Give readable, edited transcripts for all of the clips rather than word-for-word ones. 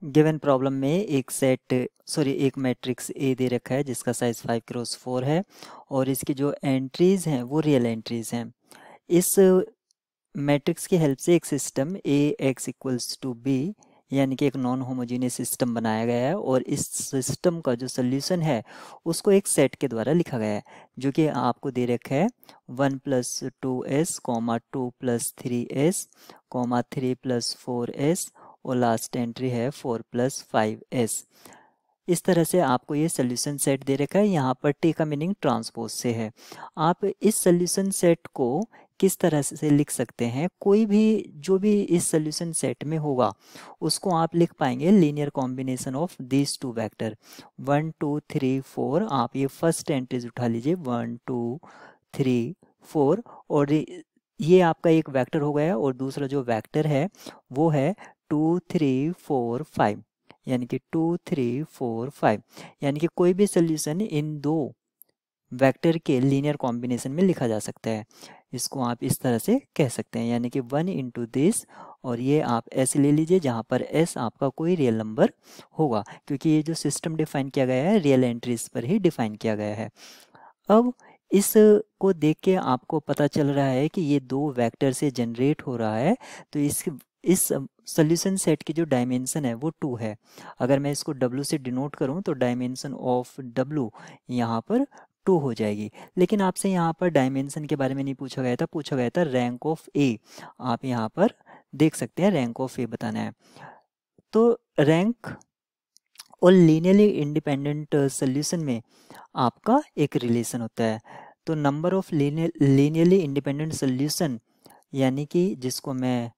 Given problem में एक matrix A दे रखा है जिसका साइज 5x4 है और इसकी जो एंट्रीज हैं वो रियल एंट्रीज हैं। इस मैट्रिक्स की हेल्प से एक system A X equals to B यानी कि एक नॉन होमोजीनियस सिस्टम बनाया गया है और इस सिस्टम का जो सोल्यूशन है उसको एक सेट के द्वारा लिखा गया है जो कि आपको दे रखा है 1+2s, 2+3s, 3+4s और लास्ट एंट्री है 4+5s। इस तरह से आपको ये सोल्यूशन सेट दे रखा है। यहाँ पर टी का मीनिंग ट्रांसपोज से है। आप इस सोल्यूशन सेट को किस तरह से लिख सकते हैं, कोई भी जो भी इस सोल्यूशन सेट में होगा उसको आप लिख पाएंगे linear combination of these two vector 1 2 3 4। आप ये फर्स्ट एंट्रीज उठा लीजिए 1 2 3 4 और ये आपका एक वेक्टर हो गया और दूसरा जो वेक्टर है वो है 2 3 4 5 यानी कि 2 3 4 5 यानी कि कोई भी सोल्यूशन इन दो वेक्टर के लीनियर कॉम्बिनेशन में लिखा जा सकता है। इसको आप इस तरह से कह सकते हैं यानी कि 1 इंटू दिस और ये आप ऐसे ले लीजिए जहाँ पर एस आपका कोई रियल नंबर होगा क्योंकि ये जो सिस्टम डिफाइन किया गया है रियल एंट्रीज पर ही डिफाइन किया गया है। अब इस को देख के आपको पता चल रहा है कि ये दो वेक्टर से जनरेट हो रहा है तो इस सोल्यूशन सेट की जो डायमेंशन है वो 2 है। अगर मैं इसको W से डिनोट करूं तो डायमेंशन ऑफ W यहाँ पर 2 हो जाएगी। लेकिन आपसे यहाँ पर डायमेंशन के बारे में नहीं पूछा गया था, पूछा गया था रैंक ऑफ ए। आप यहाँ पर देख सकते हैं रैंक ऑफ ए बताना है। तो रैंक और लीनियरली इंडिपेंडेंट सोल्यूशन में आपका एक रिलेशन होता है। तो number of linearly independent solution यानी कि जिसको मैं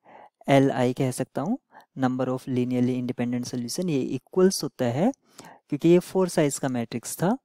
LI कह सकता हूँ, number of linearly independent solution, ये इक्वल्स होता है क्योंकि ये 4 साइज का मैट्रिक्स था,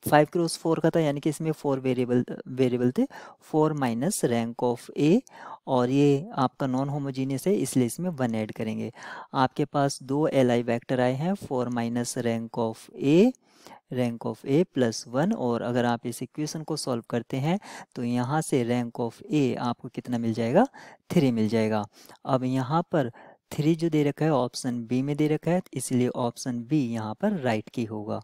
5x4 का था यानी कि इसमें 4 वेरिएबल थे, 4 माइनस रैंक ऑफ ए और ये आपका नॉन होमोजीनियस है इसलिए इसमें 1 ऐड करेंगे। आपके पास दो LI वेक्टर आए हैं 4 minus rank of A plus 1 और अगर आप इस इक्वेशन को सॉल्व करते हैं तो यहाँ से रैंक ऑफ ए आपको कितना मिल जाएगा, 3 मिल जाएगा। अब यहाँ पर 3 जो दे रखा है ऑप्शन बी में दे रखा है इसलिए ऑप्शन बी यहाँ पर राइट की होगा।